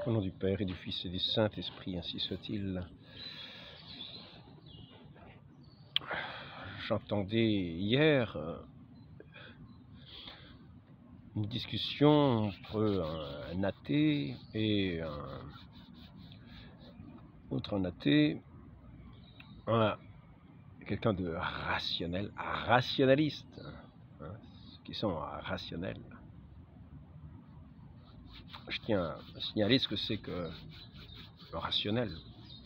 Au nom du Père et du Fils et du Saint-Esprit, ainsi soit-il. J'entendais hier une discussion entre un athée et un athée, quelqu'un de rationnel, rationaliste, hein, ceux qui sont rationnels. Je tiens à signaler ce que c'est que le rationnel.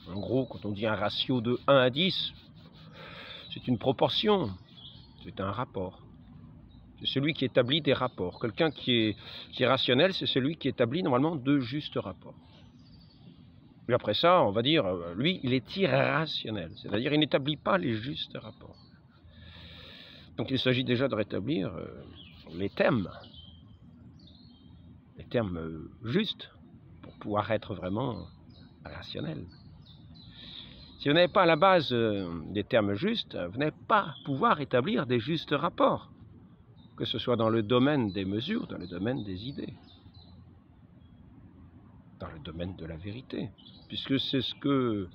En gros, quand on dit un ratio de 1 à 10, c'est une proportion, c'est un rapport. C'est celui qui établit des rapports. Quelqu'un qui est rationnel, c'est celui qui établit normalement de justes rapports. Et après ça, on va dire, lui, il est irrationnel, c'est-à-dire il n'établit pas les justes rapports. Donc il s'agit déjà de rétablir les termes justes pour pouvoir être vraiment rationnel. Si vous n'avez pas à la base des termes justes, vous n'allez pas pouvoir établir des justes rapports, que ce soit dans le domaine des mesures, dans le domaine des idées, dans le domaine de la vérité, puisque c'est ce que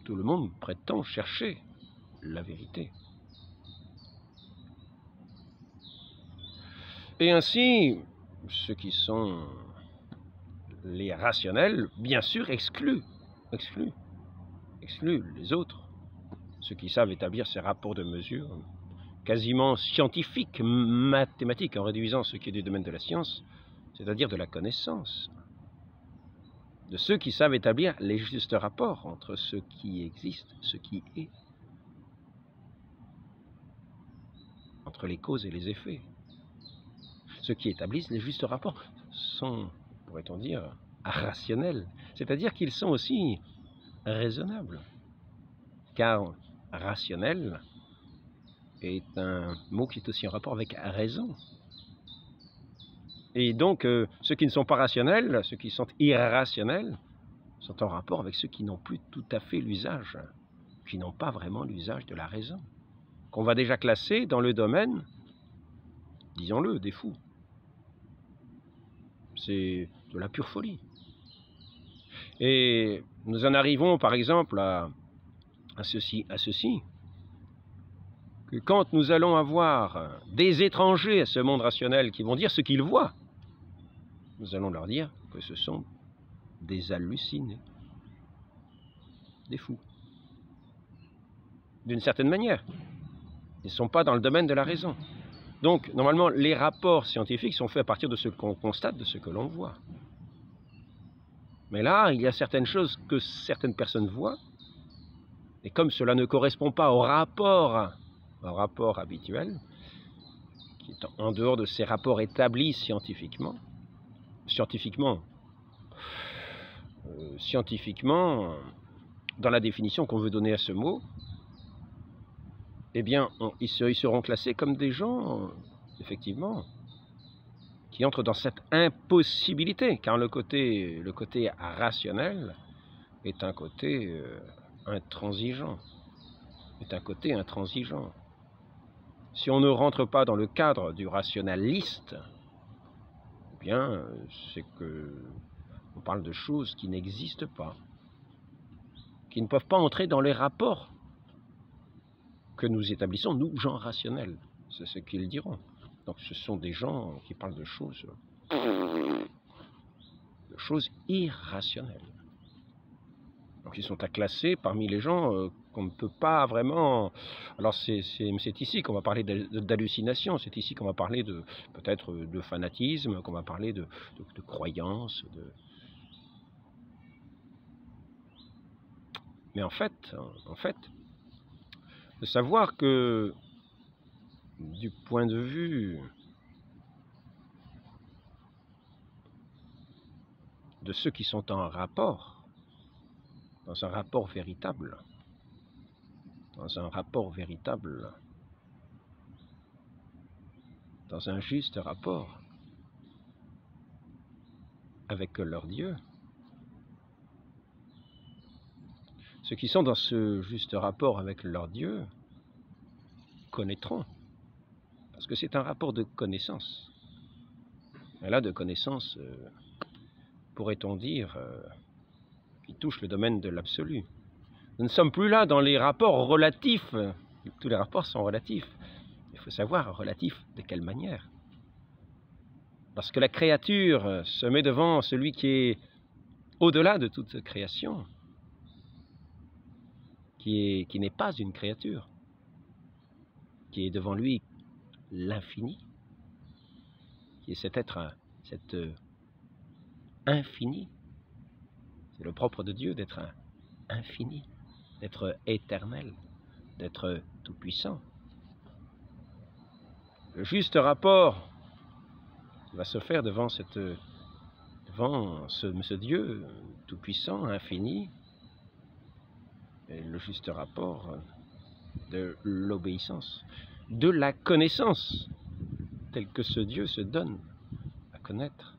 tout le monde prétend chercher, la vérité. Et ainsi, ceux qui sont les rationnels, bien sûr, excluent les autres, ceux qui savent établir ces rapports de mesure quasiment scientifiques, mathématiques, en réduisant ce qui est du domaine de la science, c'est-à-dire de la connaissance, de ceux qui savent établir les justes rapports entre ce qui existe, ce qui est, entre les causes et les effets. Ceux qui établissent les justes rapports sont, pourrait-on dire, rationnels, c'est-à-dire qu'ils sont aussi raisonnables, car rationnel est un mot qui est aussi en rapport avec raison. Et donc, ceux qui ne sont pas rationnels, ceux qui sont irrationnels, sont en rapport avec ceux qui n'ont plus tout à fait l'usage, qui n'ont pas vraiment l'usage de la raison, qu'on va déjà classer dans le domaine, disons-le, des fous. C'est de la pure folie. Et nous en arrivons, par exemple, à ceci, que quand nous allons avoir des étrangers à ce monde rationnel qui vont dire ce qu'ils voient, nous allons leur dire que ce sont des hallucinés, des fous. D'une certaine manière, ils ne sont pas dans le domaine de la raison. Donc, normalement, les rapports scientifiques sont faits à partir de ce qu'on constate, de ce que l'on voit. Mais là, il y a certaines choses que certaines personnes voient, et comme cela ne correspond pas au rapport habituel, qui est en dehors de ces rapports établis scientifiquement, dans la définition qu'on veut donner à ce mot, eh bien, ils seront classés comme des gens, effectivement, qui entrent dans cette impossibilité, car le côté rationnel est un côté intransigeant. Si on ne rentre pas dans le cadre du rationaliste, eh bien, c'est que on parle de choses qui n'existent pas, qui ne peuvent pas entrer dans les rapports que nous établissons, nous, gens rationnels. C'est ce qu'ils diront. Donc ce sont des gens qui parlent de choses irrationnelles. Donc ils sont à classer parmi les gens qu'on ne peut pas vraiment... Alors c'est ici qu'on va parler d'hallucination, c'est ici qu'on va parler peut-être de fanatisme, qu'on va parler de croyance, Mais en fait, de savoir que du point de vue de ceux qui sont en rapport, dans un rapport véritable, dans un juste rapport avec leur Dieu, ceux qui sont dans ce juste rapport avec leur Dieu connaîtront, parce que c'est un rapport de connaissance. Et là, de connaissance, pourrait-on dire, qui touche le domaine de l'absolu. Nous ne sommes plus là dans les rapports relatifs. Tous les rapports sont relatifs. Il faut savoir relatifs de quelle manière. Lorsque la créature se met devant celui qui est au-delà de toute création, qui n'est pas une créature, qui est devant lui l'infini, qui est cet être, cet infini. C'est le propre de Dieu d'être infini, d'être éternel, d'être tout-puissant. Le juste rapport va se faire devant ce Dieu tout-puissant, infini, et le juste rapport de l'obéissance, de la connaissance, tel que ce Dieu se donne à connaître,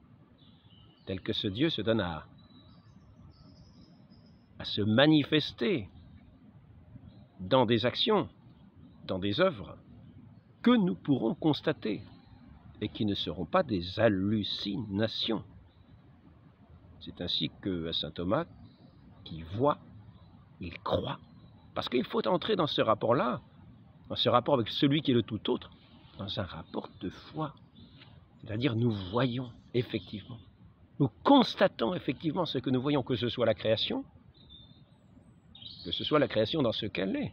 tel que ce Dieu se donne à se manifester dans des actions, dans des œuvres que nous pourrons constater et qui ne seront pas des hallucinations. C'est ainsi que saint Thomas, qui voit, il croit. Parce qu'il faut entrer dans ce rapport-là, dans ce rapport avec celui qui est le tout autre, dans un rapport de foi. C'est-à-dire nous voyons effectivement, nous constatons effectivement ce que nous voyons, que ce soit la création, que ce soit la création dans ce qu'elle est,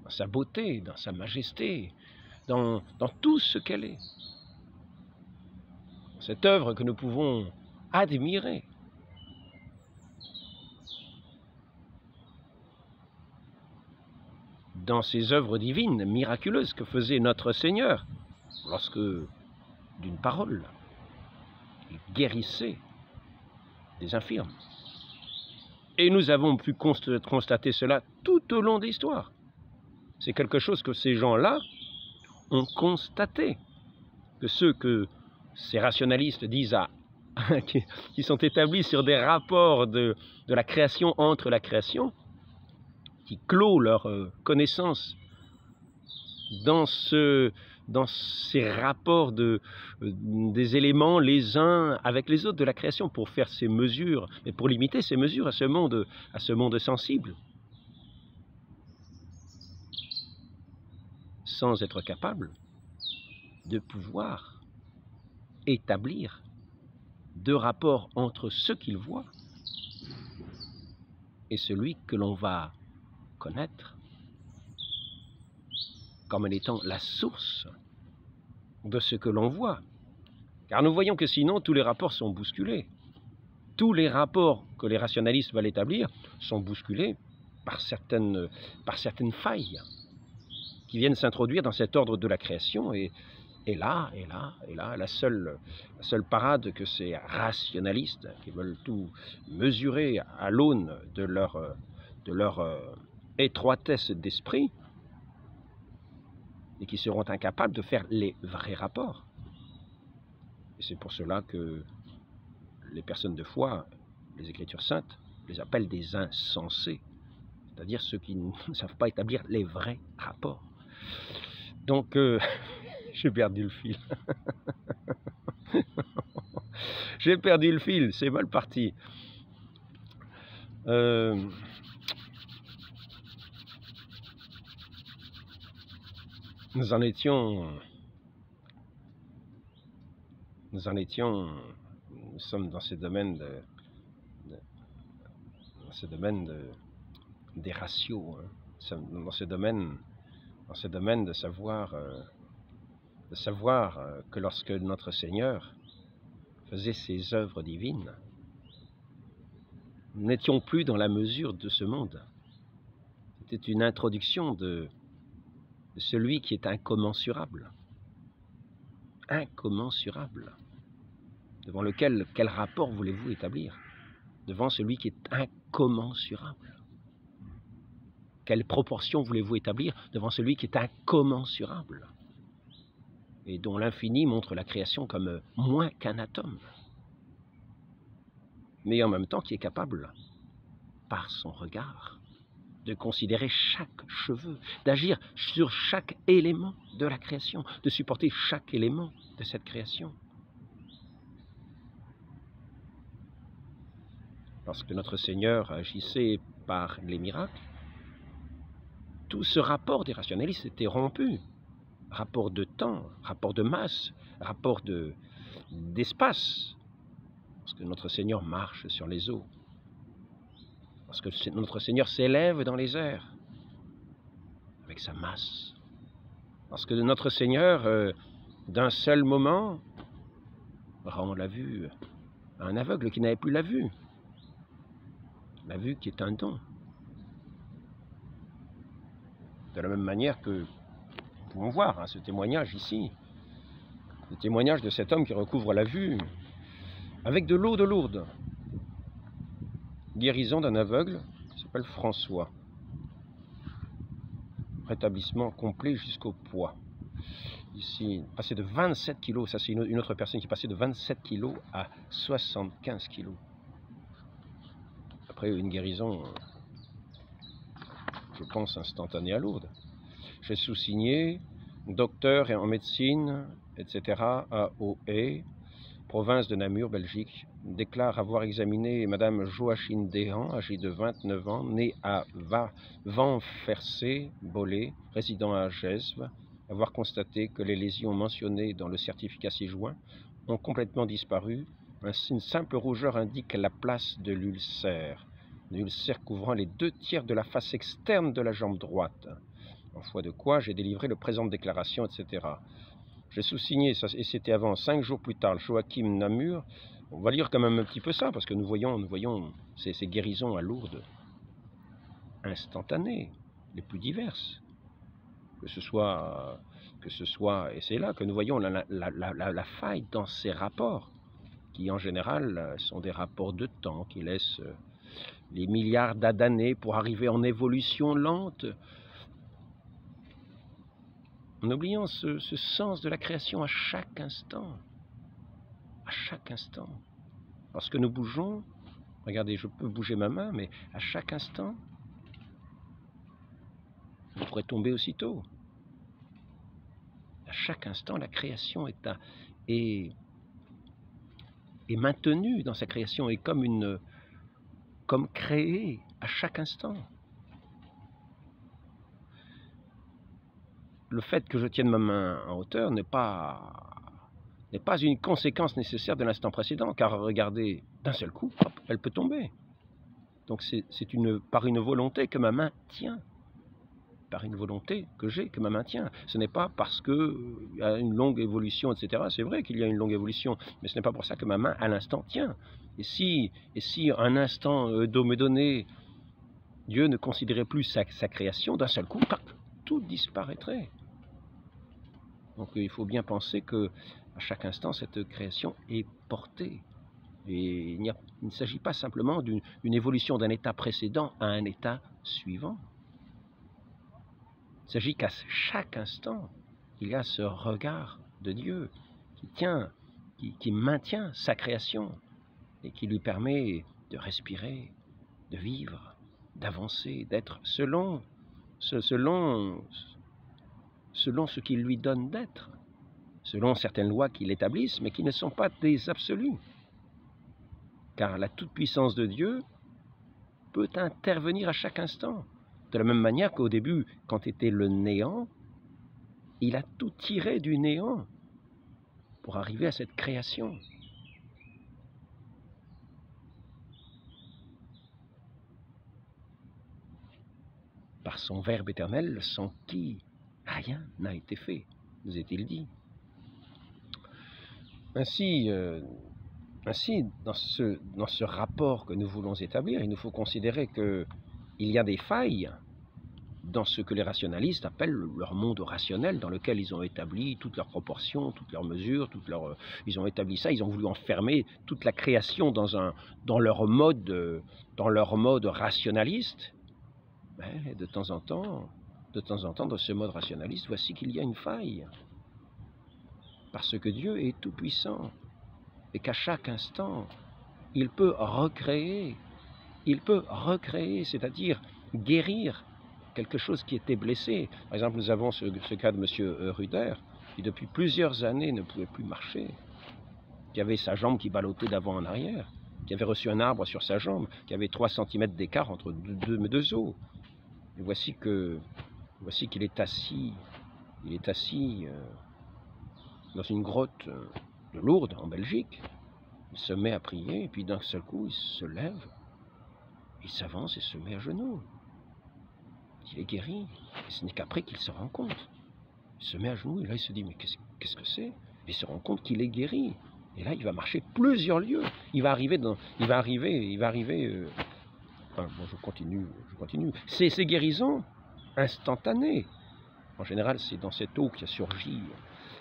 dans sa beauté, dans sa majesté, dans tout ce qu'elle est. Cette œuvre que nous pouvons admirer. Dans ces œuvres divines, miraculeuses que faisait notre Seigneur, lorsque, d'une parole, il guérissait des infirmes. Et nous avons pu constater cela tout au long de l'histoire. C'est quelque chose que ces gens-là ont constaté, que ces rationalistes disent qui sont établis sur des rapports de la création entre la création, qui clôt leur connaissance dans ces rapports des éléments les uns avec les autres de la création pour faire ces mesures, mais pour limiter ces mesures à ce monde sensible, sans être capable de pouvoir établir de rapport entre ce qu'ils voient et celui que l'on va connaître comme en étant la source de ce que l'on voit. Car nous voyons que sinon, tous les rapports sont bousculés. Tous les rapports que les rationalistes veulent établir sont bousculés par certaines failles qui viennent s'introduire dans cet ordre de la création. Et là, la seule parade que ces rationalistes qui veulent tout mesurer à l'aune de leur étroitesse d'esprit, et qui seront incapables de faire les vrais rapports. Et c'est pour cela que les personnes de foi, les Écritures saintes, les appellent des insensés, c'est-à-dire ceux qui ne savent pas établir les vrais rapports. Donc, j'ai perdu le fil. J'ai perdu le fil, c'est mal parti. Nous sommes dans ce domaine des ratios, hein. Dans ce domaine de savoir que lorsque notre Seigneur faisait ses œuvres divines, nous n'étions plus dans la mesure de ce monde. C'était une introduction de celui qui est incommensurable. Incommensurable. Devant lequel, quel rapport voulez-vous établir? Devant celui qui est incommensurable. Quelle proportion voulez-vous établir devant celui qui est incommensurable et dont l'infini montre la création comme moins qu'un atome, mais en même temps qui est capable, par son regard, de considérer chaque cheveu, d'agir sur chaque élément de la création, de supporter chaque élément de cette création. lorsque notre Seigneur agissait par les miracles, tout ce rapport des rationalistes était rompu. Rapport de temps, rapport de masse, rapport d'espace. Lorsque notre Seigneur marche sur les eaux, lorsque notre Seigneur s'élève dans les airs, avec sa masse, lorsque notre Seigneur, d'un seul moment, rend la vue à un aveugle qui n'avait plus la vue qui est un don. De la même manière que nous pouvons voir ce témoignage ici, le témoignage de cet homme qui recouvre la vue avec de l'eau de Lourdes. Guérison d'un aveugle qui s'appelle François. Rétablissement complet jusqu'au poids. Ici, passé de 27 kilos, ça c'est une autre personne qui est passée de 27 kilos à 75 kilos. Après une guérison, je pense, instantanée à Lourdes. J'ai sous-signé docteur en médecine, etc. à OE, province de Namur, Belgique, déclare avoir examiné Madame Joachine Dehan, âgée de 29 ans, née à Vanfersé, Bolé, résident à Gesves, avoir constaté que les lésions mentionnées dans le certificat ci-joint ont complètement disparu. Une simple rougeur indique la place de l'ulcère couvrant les 2/3 de la face externe de la jambe droite. En foi de quoi j'ai délivré le présent de déclaration, etc. J'ai sous-signé, et c'était avant, 5 jours plus tard, le Joachim Namur. On va lire quand même un petit peu ça, parce que nous voyons ces guérisons à Lourdes, instantanées, les plus diverses. Que ce soit, et c'est là que nous voyons la faille dans ces rapports, qui en général sont des rapports de temps, qui laissent les milliards d'années pour arriver en évolution lente, en oubliant ce sens de la création à chaque instant. À chaque instant. Lorsque nous bougeons, regardez, je peux bouger ma main, mais à chaque instant, je pourrais tomber aussitôt. À chaque instant, la création est maintenue dans sa création, est comme créée à chaque instant. Le fait que je tienne ma main en hauteur n'est pas une conséquence nécessaire de l'instant précédent, car regardez, d'un seul coup, hop, elle peut tomber. Donc c'est par une volonté que ma main tient. Par une volonté que j'ai, que ma main tient. Ce n'est pas parce qu'il y a une longue évolution, etc. C'est vrai qu'il y a une longue évolution, mais ce n'est pas pour ça que ma main, à l'instant, tient. Et si un instant me donné, Dieu ne considérait plus sa création, d'un seul coup, tout disparaîtrait. Donc il faut bien penser que à chaque instant, cette création est portée. Et il ne s'agit pas simplement d'une évolution d'un état précédent à un état suivant. Il s'agit qu'à chaque instant, il y a ce regard de Dieu qui maintient sa création et qui lui permet de respirer, de vivre, d'avancer, d'être selon ce qu'il lui donne d'être, selon certaines lois qu'il établisse, mais qui ne sont pas des absolus. Car la toute-puissance de Dieu peut intervenir à chaque instant. De la même manière qu'au début, quand était le néant, il a tout tiré du néant pour arriver à cette création. Par son Verbe éternel, sans qui rien n'a été fait, nous est-il dit. Ainsi, dans ce rapport que nous voulons établir, il nous faut considérer qu'il y a des failles dans ce que les rationalistes appellent leur monde rationnel, dans lequel ils ont établi toutes leurs proportions, toutes leurs mesures, ils ont établi ça, ils ont voulu enfermer toute la création dans leur mode rationaliste. Mais de temps en temps, dans ce mode rationaliste, voici qu'il y a une faille. Parce que Dieu est tout-puissant et qu'à chaque instant, il peut recréer, c'est-à-dire guérir quelque chose qui était blessé. Par exemple, nous avons ce cas de M. Ruder, qui depuis plusieurs années ne pouvait plus marcher, qui avait sa jambe qui ballottait d'avant en arrière. qui avait reçu un arbre sur sa jambe, qui avait 3 cm d'écart entre deux os. Et voici qu'il est assis, dans une grotte de Lourdes, en Belgique. Il se met à prier, et puis d'un seul coup, il se lève, il s'avance et se met à genoux. Il est guéri, et ce n'est qu'après qu'il se rend compte. Il se met à genoux, et là il se dit, mais qu'est-ce que c'est? Il se rend compte qu'il est guéri. Et là, il va marcher plusieurs lieues. Il va arriver. Enfin, bon, je continue. Ces guérisons instantanées. En général, c'est dans cette eau qui a surgi,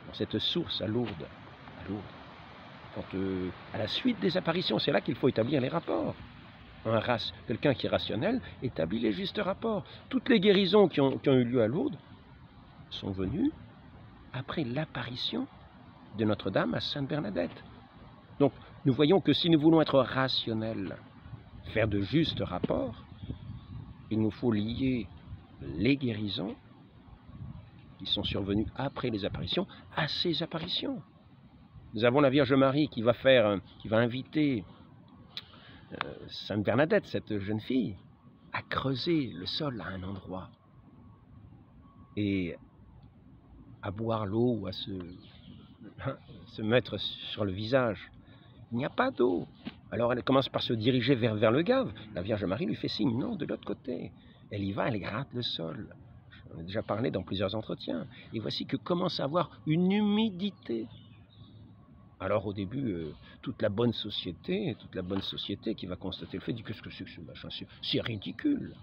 dans cette source à Lourdes. À la suite des apparitions, c'est là qu'il faut établir les rapports. Quelqu'un qui est rationnel établit les justes rapports. Toutes les guérisons qui ont eu lieu à Lourdes sont venues après l'apparition de Notre-Dame à Sainte-Bernadette. Donc, nous voyons que si nous voulons être rationnels, faire de justes rapports, il nous faut lier les guérisons qui sont survenues après les apparitions à ces apparitions. Nous avons la Vierge Marie qui va inviter Sainte Bernadette, cette jeune fille, à creuser le sol à un endroit et à boire l'eau ou à se mettre sur le visage. Il n'y a pas d'eau. Alors elle commence par se diriger vers le gave. La Vierge Marie lui fait signe, non, de l'autre côté. Elle y va, elle gratte le sol. J'en ai déjà parlé dans plusieurs entretiens. Et voici que commence à avoir une humidité. Alors au début, toute la bonne société qui va constater le fait, dit qu'est-ce que c'est que ce machin, c'est ridicule.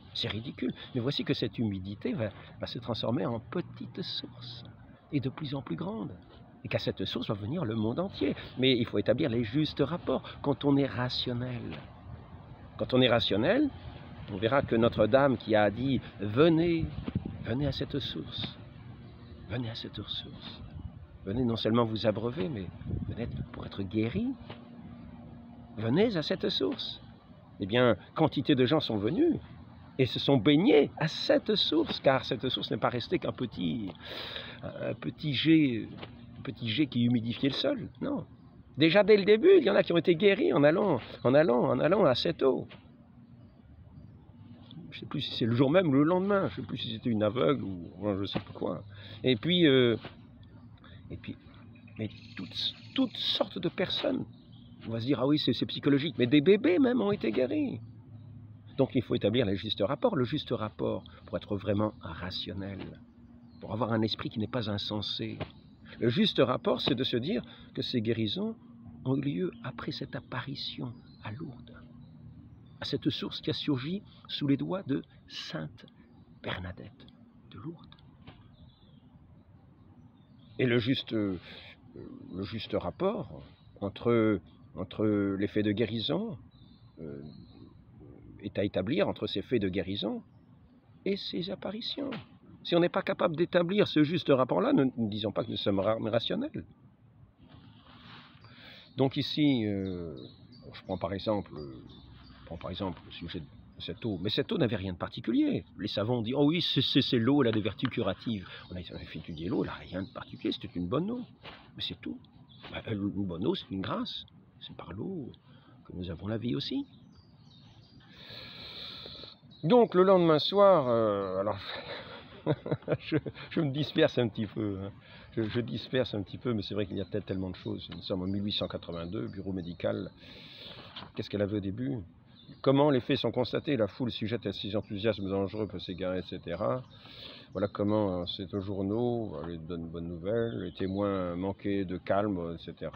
Mais voici que cette humidité va se transformer en petite source, et de plus en plus grande. Et qu'à cette source va venir le monde entier. Mais il faut établir les justes rapports quand on est rationnel. Quand on est rationnel, on verra que Notre-Dame qui a dit « Venez à cette source. Venez à cette source. Venez non seulement vous abreuver, mais venez pour être guéri. Venez à cette source. » Eh bien, quantité de gens sont venus et se sont baignés à cette source, car cette source n'est pas restée qu'un petit jet qui humidifiait le sol, non. Déjà dès le début, il y en a qui ont été guéris en allant à cette eau. Je ne sais plus si c'est le jour même ou le lendemain, je ne sais plus si c'était une aveugle ou je ne sais pas quoi. Et puis mais toutes sortes de personnes. On va se dire, ah oui, c'est psychologique, mais des bébés même ont été guéris. Donc il faut établir les justes rapports. Le juste rapport pour être vraiment rationnel, pour avoir un esprit qui n'est pas insensé. Le juste rapport, c'est de se dire que ces guérisons ont eu lieu après cette apparition à Lourdes, à cette source qui a surgi sous les doigts de Sainte Bernadette de Lourdes. Et le juste rapport entre les faits de guérison est à établir entre ces faits de guérison et ces apparitions. Si on n'est pas capable d'établir ce juste rapport-là, ne disons pas que nous sommes rationnels. Donc ici, je prends par exemple le sujet de cette eau. Mais cette eau n'avait rien de particulier. Les savants ont dit, oh oui, c'est l'eau, elle a des vertus curatives. On a fait étudier l'eau, elle n'a rien de particulier, c'était une bonne eau. Mais c'est tout. Une bonne eau, c'est une grâce. C'est par l'eau que nous avons la vie aussi. Donc le lendemain soir, alors je me disperse un petit peu. Hein. Je disperse un petit peu, mais c'est vrai qu'il y a tellement de choses. Nous sommes en 1882, bureau médical. Qu'est-ce qu'elle avait au début? Comment les faits sont constatés? La foule sujette à ces enthousiasmes dangereux peut s'égarer, etc. Voilà comment c'est aux journaux, les bonnes nouvelles, les témoins manquaient de calme, etc.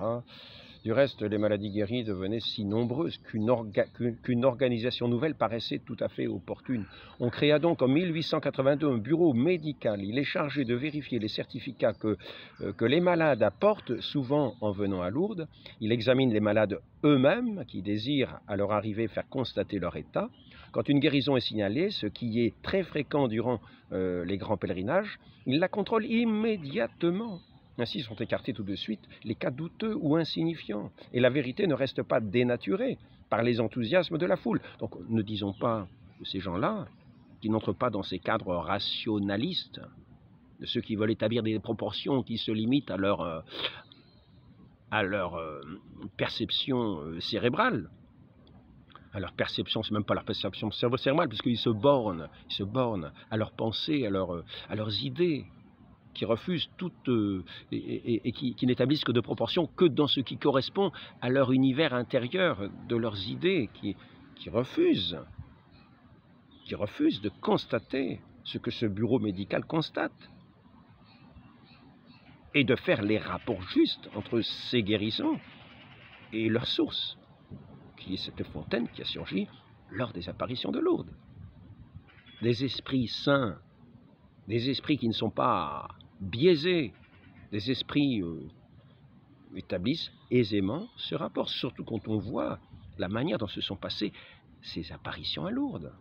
Du reste, les maladies guéries devenaient si nombreuses qu'une organisation nouvelle paraissait tout à fait opportune. On créa donc en 1882 un bureau médical. Il est chargé de vérifier les certificats que les malades apportent, souvent en venant à Lourdes. Il examine les malades eux-mêmes qui désirent à leur arrivée faire constater leur état. Quand une guérison est signalée, ce qui est très fréquent durant les grands pèlerinages, il la contrôle immédiatement. Ainsi sont écartés tout de suite les cas douteux ou insignifiants, et la vérité ne reste pas dénaturée par les enthousiasmes de la foule. Donc ne disons pas de ces gens-là, qui n'entrent pas dans ces cadres rationalistes, de ceux qui veulent établir des proportions qui se limitent à leur perception cérébrale. à leur perception, c'est même pas leur perception cérébrale, puisqu'ils se bornent à leurs pensées, à leurs idées, qui refusent toutes et qui n'établissent que de proportions que dans ce qui correspond à leur univers intérieur, de leurs idées, qui refusent de constater ce que ce bureau médical constate et de faire les rapports justes entre ces guérisons et leur source, qui est cette fontaine qui a surgi lors des apparitions de Lourdes. Des esprits saints, des esprits qui ne sont pas biaisés, des esprits établissent aisément ce rapport, surtout quand on voit la manière dont se sont passées ces apparitions à Lourdes.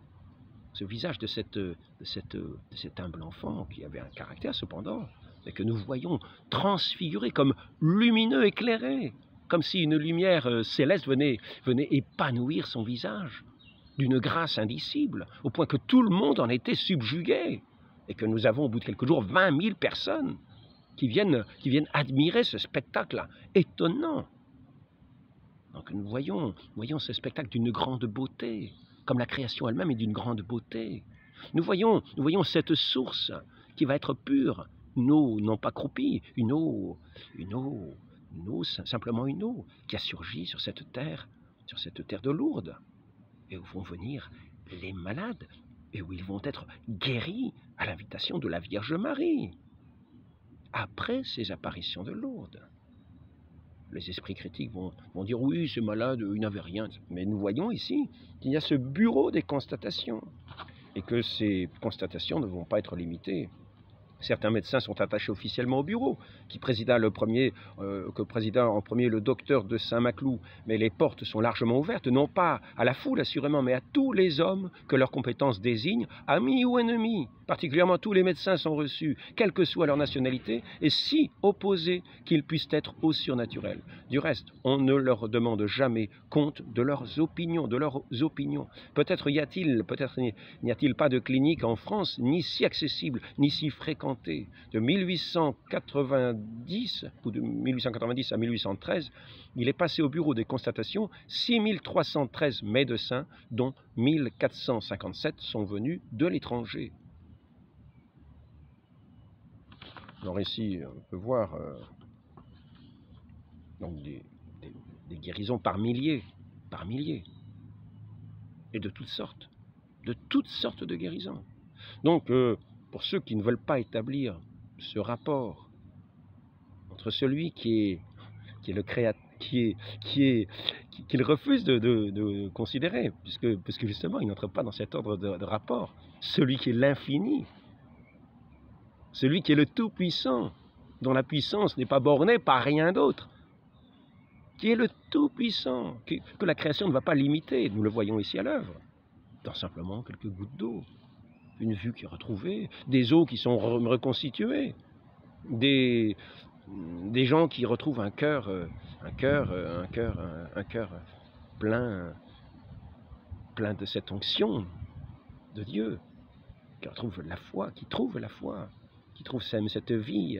Ce visage de cet humble enfant qui avait un caractère cependant, et que nous voyons transfiguré comme lumineux, éclairé, comme si une lumière céleste venait épanouir son visage d'une grâce indicible, au point que tout le monde en était subjugué, et que nous avons au bout de quelques jours 20 000 personnes qui viennent admirer ce spectacle étonnant. Donc nous voyons ce spectacle d'une grande beauté, comme la création elle-même est d'une grande beauté. Nous voyons cette source qui va être pure, une eau non pas croupie, une eau, simplement une eau qui a surgi sur cette terre de Lourdes, et où vont venir les malades, et où ils vont être guéris à l'invitation de la Vierge Marie, après ces apparitions de Lourdes. Les esprits critiques vont dire « oui, ce malade, il n'avait rien ». Mais nous voyons ici qu'il y a ce bureau des constatations, et que ces constatations ne vont pas être limitées. Certains médecins sont attachés officiellement au bureau, qui présida en premier le docteur de Saint-Maclou. Mais les portes sont largement ouvertes, non pas à la foule assurément, mais à tous les hommes que leurs compétences désignent, amis ou ennemis. Particulièrement tous les médecins sont reçus, quelle que soit leur nationalité, et si opposés qu'ils puissent être au surnaturel. Du reste, on ne leur demande jamais compte de leurs opinions, Peut-être n'y a-t-il pas de clinique en France, ni si accessible, ni si fréquentée. De 1890 à 1813, il est passé au bureau des constatations 6313 médecins, dont 1457 sont venus de l'étranger. Alors ici, on peut voir donc des guérisons par milliers, et de toutes sortes de guérisons. Donc, pour ceux qui ne veulent pas établir ce rapport entre celui qui est le créateur, qu'il refuse de considérer, puisque justement il n'entre pas dans cet ordre de rapport, celui qui est l'infini, celui qui est le Tout-Puissant, dont la puissance n'est pas bornée par rien d'autre, qui est le Tout-Puissant, que la création ne va pas limiter. Nous le voyons ici à l'œuvre, dans simplement quelques gouttes d'eau. Une vue qui est retrouvée, des eaux qui sont reconstituées, des gens qui retrouvent un cœur plein de cette onction de Dieu, qui trouve la foi, qui trouve cette vie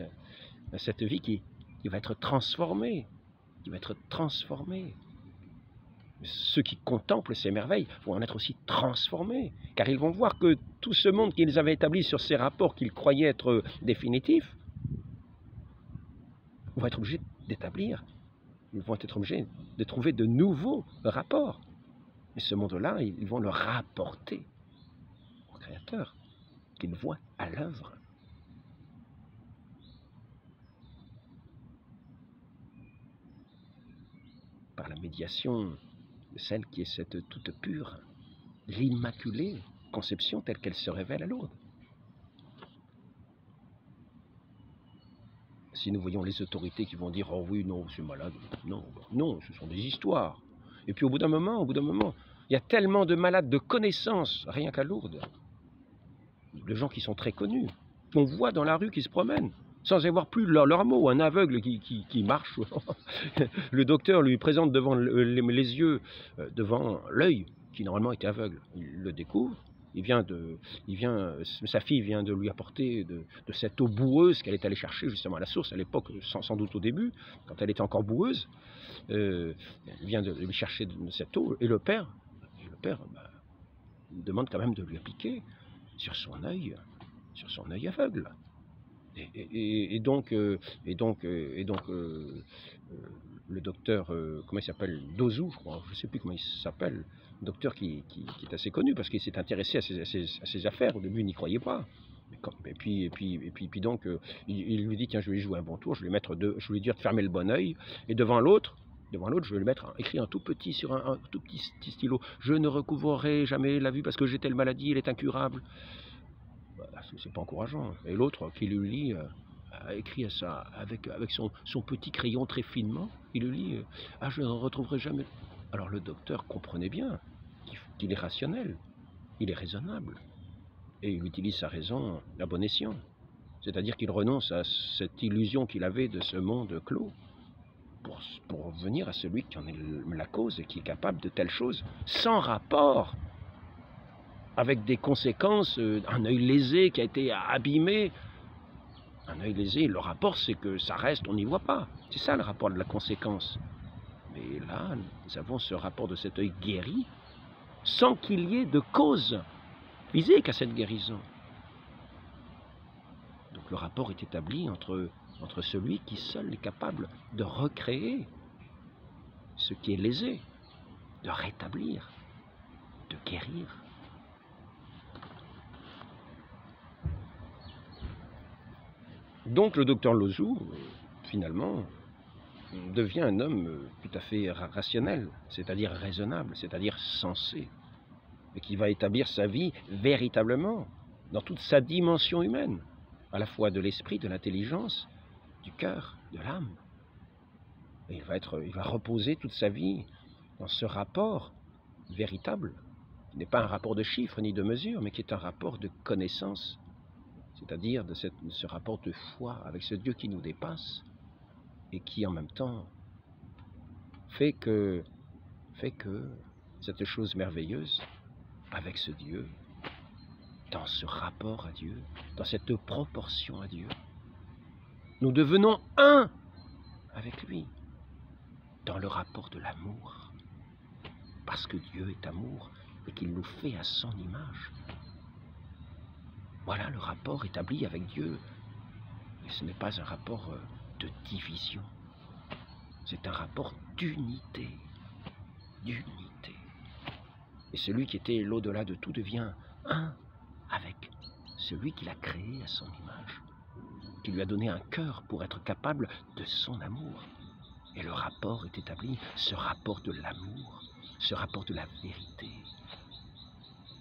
qui va être transformée, Ceux qui contemplent ces merveilles vont en être aussi transformés, car ils vont voir que tout ce monde qu'ils avaient établi sur ces rapports qu'ils croyaient être définitifs, vont être obligés d'établir, ils vont être obligés de trouver de nouveaux rapports. Et ce monde-là, ils vont le rapporter au Créateur, qu'ils voient à l'œuvre. Par la médiation de celle qui est cette toute pure, l'Immaculée Conception telle qu'elle se révèle à Lourdes. Si nous voyons les autorités qui vont dire « oh oui, non, c'est malade », non, ce sont des histoires. Et puis au bout d'un moment, il y a tellement de malades de connaissances, rien qu'à Lourdes, de gens qui sont très connus, qu'on voit dans la rue, qui se promènent, sans avoir plus leur mot. Un aveugle qui marche, le docteur lui présente devant les yeux, devant l'œil, qui normalement était aveugle. Il le découvre, sa fille vient de lui apporter de cette eau boueuse qu'elle est allée chercher justement à la source, à l'époque, sans doute au début, quand elle était encore boueuse. Elle vient de lui chercher cette eau, et le père père demande quand même de lui appliquer sur son œil aveugle. Et donc, le docteur, comment il s'appelle, Dozou, je crois, je ne sais plus comment il s'appelle, docteur qui est assez connu parce qu'il s'est intéressé à ces affaires. Au début, il n'y croyait pas. Et puis donc, il lui dit, tiens, je vais lui jouer un bon tour, je vais lui dire de fermer le bon œil, et devant l'autre, je vais lui mettre écrit un tout petit sur un tout petit stylo, je ne recouvrerai jamais la vue parce que j'ai telle maladie, elle est incurable. C'est pas encourageant. Et l'autre qui lui lit a écrit ça avec son petit crayon très finement. Il lui lit ah, je ne retrouverai jamais. Alors le docteur comprenait bien qu'il est rationnel, il est raisonnable, et il utilise sa raison à bon escient. C'est-à-dire qu'il renonce à cette illusion qu'il avait de ce monde clos pour venir à celui qui en est la cause et qui est capable de telles choses sans rapport, avec des conséquences, un œil lésé qui a été abîmé. Un œil lésé, le rapport c'est que ça reste, on n'y voit pas. C'est ça le rapport de la conséquence. Mais là, nous avons ce rapport de cet œil guéri, sans qu'il y ait de cause physique à cette guérison. Donc le rapport est établi entre celui qui seul est capable de recréer ce qui est lésé, de rétablir, de guérir. Donc le docteur Lozou, finalement, devient un homme tout à fait rationnel, c'est-à-dire raisonnable, c'est-à-dire sensé, et qui va établir sa vie véritablement dans toute sa dimension humaine, à la fois de l'esprit, de l'intelligence, du cœur, de l'âme. Et il va reposer toute sa vie dans ce rapport véritable, qui n'est pas un rapport de chiffres ni de mesures, mais qui est un rapport de connaissance, c'est-à-dire de ce rapport de foi avec ce Dieu qui nous dépasse et qui en même temps fait que cette chose merveilleuse avec ce Dieu, dans ce rapport à Dieu, dans cette proportion à Dieu, nous devenons un avec lui, dans le rapport de l'amour, parce que Dieu est amour et qu'il nous fait à son image. Voilà le rapport établi avec Dieu. Et ce n'est pas un rapport de division. C'est un rapport d'unité. D'unité. Et celui qui était l'au-delà de tout devient un avec celui qui l'a créé à son image, qui lui a donné un cœur pour être capable de son amour. Et le rapport est établi, ce rapport de l'amour, ce rapport de la vérité.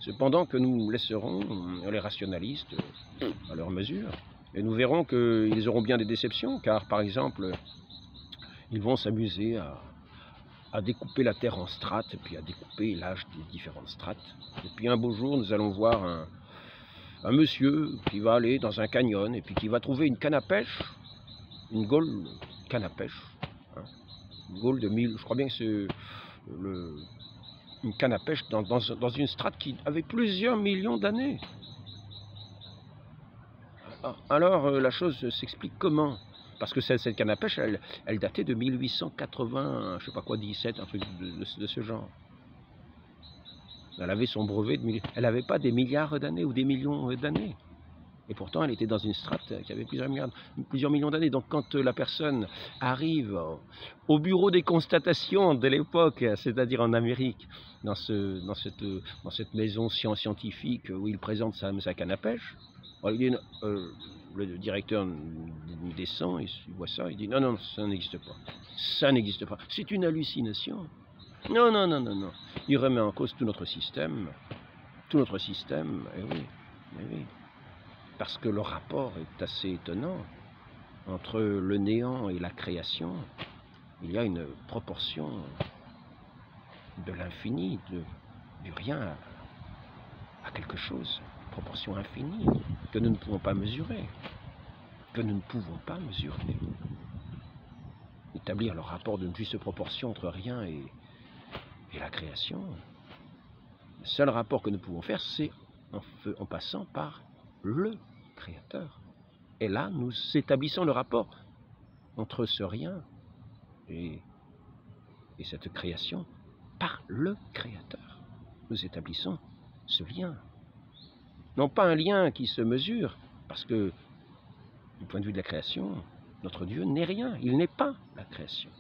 Cependant que nous laisserons les rationalistes à leur mesure, et nous verrons qu'ils auront bien des déceptions, car par exemple, ils vont s'amuser à découper la Terre en strates, et puis à découper l'âge des différentes strates. Et puis un beau jour, nous allons voir un monsieur qui va aller dans un canyon, et puis qui va trouver une canne à pêche, une gaule canne à pêche, hein, une gaule de 1000, je crois bien que c'est une canne à pêche dans une strate qui avait plusieurs millions d'années. Alors la chose s'explique comment? Parce que cette canne à pêche, elle datait de 1880, je sais pas quoi, 17, un truc de ce genre. Elle avait son brevet, elle n'avait pas des milliards d'années ou des millions d'années. Et pourtant, elle était dans une strate qui avait plusieurs millions d'années. Donc quand la personne arrive au bureau des constatations de l'époque, c'est-à-dire en Amérique, dans cette maison scientifique où il présente sa canne à pêche, le directeur descend, il voit ça, il dit non, ça n'existe pas. Ça n'existe pas. C'est une hallucination. Non. Il remet en cause tout notre système. Et oui. Parce que le rapport est assez étonnant entre le néant et la création. Il y a une proportion de l'infini, du rien à quelque chose, une proportion infinie que nous ne pouvons pas mesurer, Établir le rapport d'une juste proportion entre rien et la création. Le seul rapport que nous pouvons faire, c'est en passant par le Créateur. Et là, nous établissons le rapport entre ce rien et cette création par le Créateur. nous établissons ce lien. Non pas un lien qui se mesure, parce que, du point de vue de la création, notre Dieu n'est rien, il n'est pas la création.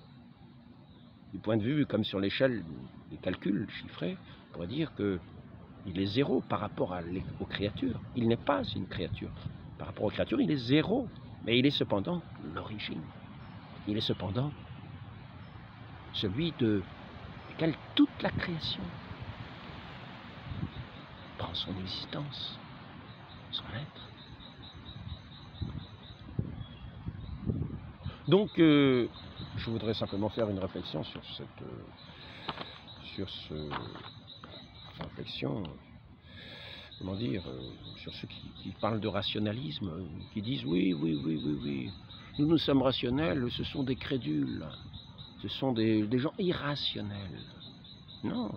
Du point de vue, comme sur l'échelle des calculs chiffrés, on pourrait dire qu'il est zéro par rapport aux créatures. Il n'est pas une créature. Par rapport aux créatures, il est zéro, mais il est cependant l'origine. Il est cependant celui duquel toute la création prend son existence, son être. Donc, je voudrais simplement faire une réflexion sur comment dire, sur ceux qui parlent de rationalisme, qui disent oui, nous sommes rationnels, ce sont des crédules, ce sont des gens irrationnels. Non.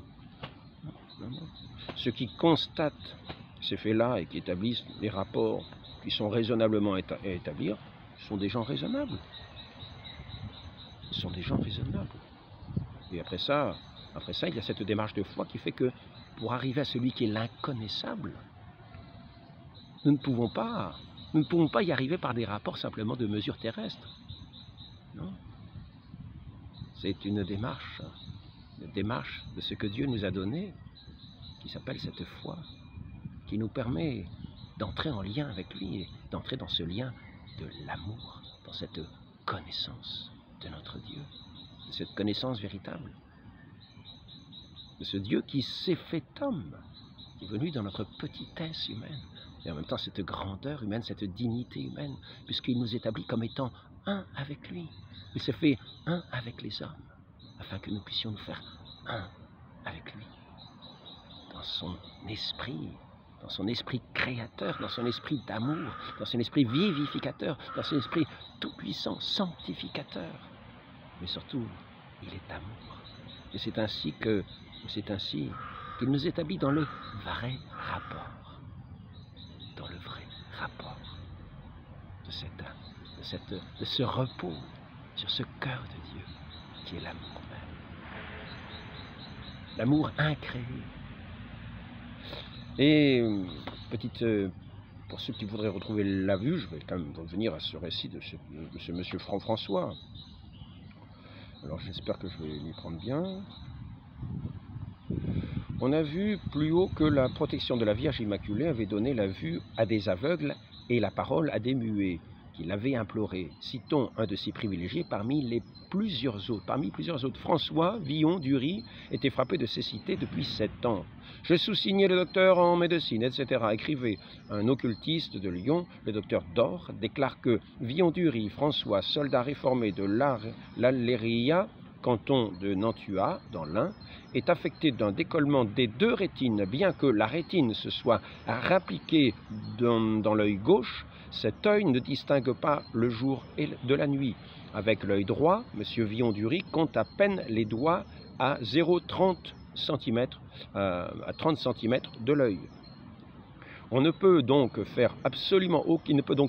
Ceux qui constatent ces faits-là et qui établissent des rapports qui sont raisonnablement à établir, sont des gens raisonnables. Ce sont des gens raisonnables. Et après ça, il y a cette démarche de foi qui fait que pour arriver à celui qui est l'inconnaissable, nous ne pouvons pas y arriver par des rapports simplement de mesures terrestres. Non. C'est une démarche de ce que Dieu nous a donné, qui s'appelle cette foi, qui nous permet d'entrer en lien avec lui et d'entrer dans ce lien de l'amour, dans cette connaissance de notre Dieu, de cette connaissance véritable, de ce Dieu qui s'est fait homme, qui est venu dans notre petitesse humaine, et en même temps cette grandeur humaine, cette dignité humaine, puisqu'il nous établit comme étant un avec lui. Il s'est fait un avec les hommes, afin que nous puissions nous faire un avec lui, dans son esprit créateur, dans son esprit d'amour, dans son esprit vivificateur, dans son esprit tout-puissant, sanctificateur. Mais surtout, il est amour. Et c'est ainsi qu'il nous établit dans le vrai rapport. Dans le vrai rapport de ce repos sur ce cœur de Dieu qui est l'amour même. L'amour incréé. Et pour ceux qui voudraient retrouver la vue, je vais quand même revenir à ce récit de ce monsieur François. Alors j'espère que je vais m'y prendre bien. On a vu plus haut que la protection de la Vierge Immaculée avait donné la vue à des aveugles et la parole à des muets, qui l'avaient imploré. Citons un de ces privilégiés parmi plusieurs autres. François Villon d'Ury était frappé de cécité depuis 7 ans. Je sous-signais le docteur en médecine, etc. Écrivait un occultiste de Lyon, le docteur Dor, déclare que Villon d'Ury, François, soldat réformé de l'Alleria, canton de Nantua, dans l'Ain, est affecté d'un décollement des 2 rétines, bien que la rétine se soit rappliquée dans l'œil gauche. Cet œil ne distingue pas le jour et de la nuit. Avec l'œil droit, M. Villon d'Ury compte à peine les doigts à 0,30 cm, à 30 cm de l'œil. Il ne peut donc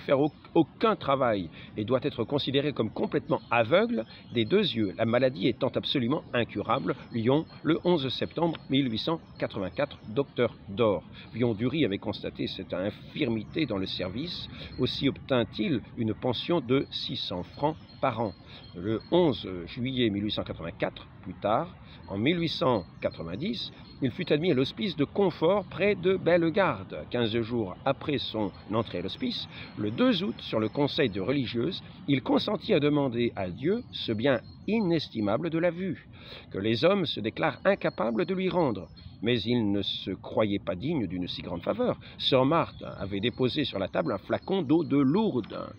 faire aucun travail et doit être considéré comme complètement aveugle des 2 yeux, la maladie étant absolument incurable. Lyon, le 11 septembre 1884, docteur Dor. Villon d'Ury avait constaté cette infirmité dans le service. Aussi obtint-il une pension de 600 francs par an. Le 11 juillet 1884, plus tard, en 1890, il fut admis à l'hospice de Confort près de Bellegarde. 15 jours après son entrée à l'hospice, le 2 août, sur le conseil de religieuses, il consentit à demander à Dieu ce bien inestimable de la vue, que les hommes se déclarent incapables de lui rendre. Mais il ne se croyait pas digne d'une si grande faveur. Sœur Marthe avait déposé sur la table un flacon d'eau de Lourdes.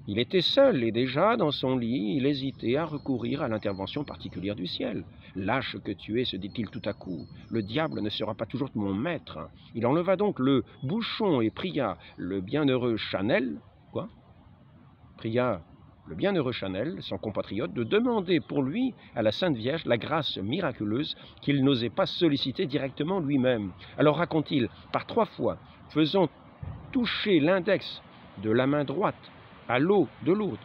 Il était seul et déjà dans son lit, il hésitait à recourir à l'intervention particulière du ciel. Lâche que tu es, se dit-il tout à coup, le diable ne sera pas toujours mon maître. Il enleva donc le bouchon et pria le bienheureux Chanel, son compatriote, de demander pour lui à la Sainte Vierge la grâce miraculeuse qu'il n'osait pas solliciter directement lui-même. Alors raconte-t-il, par 3 fois, faisant toucher l'index de la main droite à l'eau de Lourdes,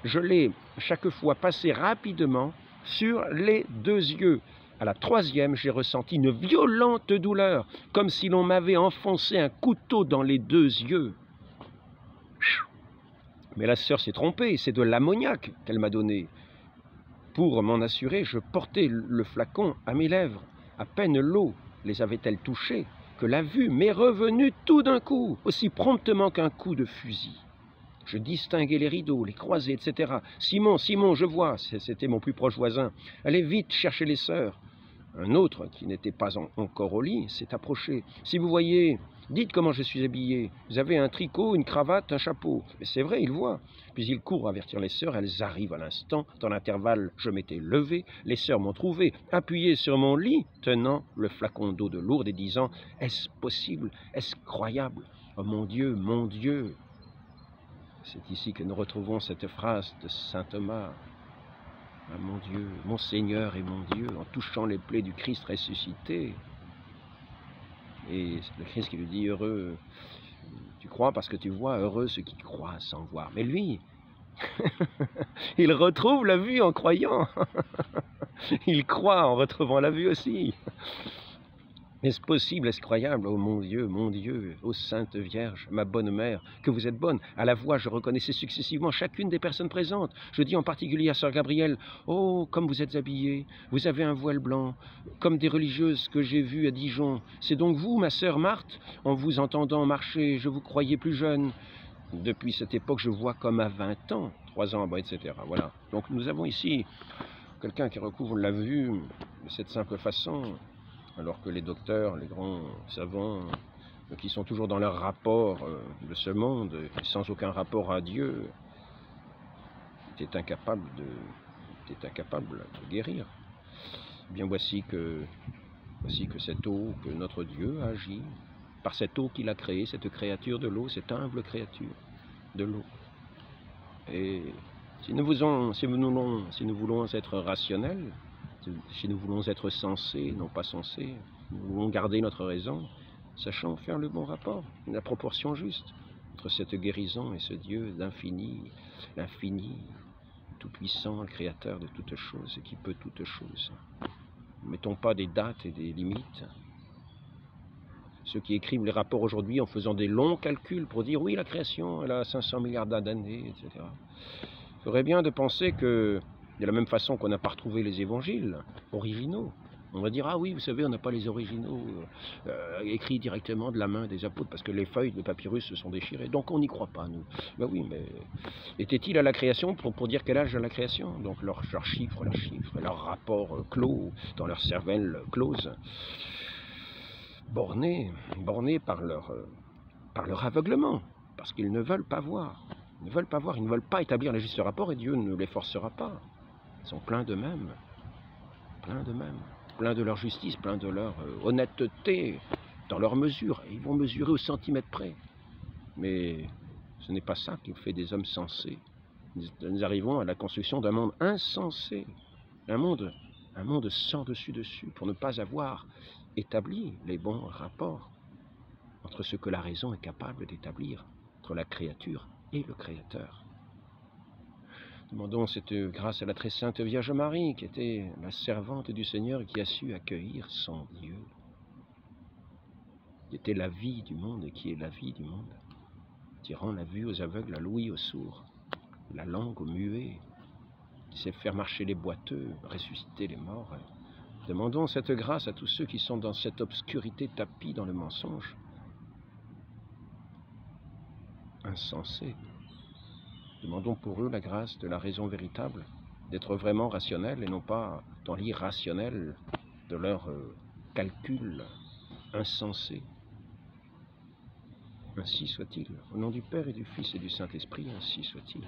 je l'ai chaque fois passé rapidement sur les 2 yeux, À la troisième, j'ai ressenti une violente douleur, comme si l'on m'avait enfoncé un couteau dans les 2 yeux. Mais la sœur s'est trompée, c'est de l'ammoniaque qu'elle m'a donné. Pour m'en assurer, je portais le flacon à mes lèvres. À peine l'eau les avait-elle touchées que la vue m'est revenue tout d'un coup, aussi promptement qu'un coup de fusil. Je distinguais les rideaux, les croisées, etc. « Simon, Simon, je vois !» C'était mon plus proche voisin. « Allez vite chercher les sœurs !» Un autre, qui n'était pas encore au lit, s'est approché. « Si vous voyez, dites comment je suis habillé. Vous avez un tricot, une cravate, un chapeau. » Mais c'est vrai, il voit. Puis il court avertir les sœurs. Elles arrivent à l'instant. Dans l'intervalle, je m'étais levé. Les sœurs m'ont trouvé, appuyé sur mon lit, tenant le flacon d'eau de Lourdes et disant « Est-ce possible? Est-ce croyable? Oh mon Dieu, mon Dieu !» C'est ici que nous retrouvons cette phrase de saint Thomas. Ah, mon Dieu, mon Seigneur et mon Dieu, en touchant les plaies du Christ ressuscité. Et le Christ qui lui dit, heureux, tu crois parce que tu vois, heureux ceux qui croient sans voir. Mais lui, il retrouve la vue en croyant. Il croit en retrouvant la vue aussi. Est-ce possible, est-ce croyable? Oh mon Dieu, ô Sainte Vierge, ma bonne mère, que vous êtes bonne. À la voix, je reconnaissais successivement chacune des personnes présentes. Je dis en particulier à sœur Gabrielle, oh, comme vous êtes habillée, vous avez un voile blanc, comme des religieuses que j'ai vues à Dijon. C'est donc vous, ma sœur Marthe? En vous entendant marcher, je vous croyais plus jeune. Depuis cette époque, je vois comme à 20 ans, 3 ans, bon, etc. Voilà. Donc nous avons ici quelqu'un qui recouvre la vue de cette simple façon, alors que les docteurs, les grands savants, qui sont toujours dans leur rapport de ce monde, sans aucun rapport à Dieu, étaient incapables de guérir. Bien voici que cette eau, que notre Dieu a agi, par cette eau qu'il a créée, cette créature de l'eau, cette humble créature de l'eau. Et si nous voulons être rationnels, si nous voulons être sensés, non pas sensés, nous voulons garder notre raison, sachons faire le bon rapport, la proportion juste entre cette guérison et ce Dieu d'infini, l'infini, tout-puissant, le créateur de toutes choses et qui peut toutes choses. Ne mettons pas des dates et des limites. Ceux qui écrivent les rapports aujourd'hui en faisant des longs calculs pour dire oui, la création, elle a 500 milliards d'années, etc. Il faudrait bien de penser que, de la même façon qu'on n'a pas retrouvé les évangiles originaux, on va dire, ah oui, vous savez, on n'a pas les originaux écrits directement de la main des apôtres, parce que les feuilles de papyrus se sont déchirées, donc on n'y croit pas, nous. Ben oui, mais était-il à la création pour dire quel âge à la création? Donc leurs chiffres, leurs rapports clos, dans leur cervelle close, bornés par leur aveuglement, parce qu'ils ne veulent pas voir. Ils ne veulent pas voir, ils ne veulent pas établir les justes rapports, et Dieu ne les forcera pas. Ils sont pleins d'eux-mêmes, pleins de leur justice, pleins de leur honnêteté, dans leur mesure. Ils vont mesurer au centimètre près. Mais ce n'est pas ça qui fait des hommes sensés. Nous arrivons à la construction d'un monde insensé, un monde sans dessus, pour ne pas avoir établi les bons rapports entre ce que la raison est capable d'établir, entre la créature et le Créateur. Demandons cette grâce à la très sainte Vierge Marie, qui était la servante du Seigneur et qui a su accueillir son Dieu, qui était la vie du monde et qui est la vie du monde, qui rend la vue aux aveugles, la l'ouïe aux sourds, la langue aux muets, qui sait faire marcher les boiteux, ressusciter les morts. Demandons cette grâce à tous ceux qui sont dans cette obscurité tapis dans le mensonge, insensés. Demandons pour eux la grâce de la raison véritable, d'être vraiment rationnels et non pas dans l'irrationnel de leurs calculs insensés. Ainsi soit-il. Au nom du Père et du Fils et du Saint-Esprit, ainsi soit-il.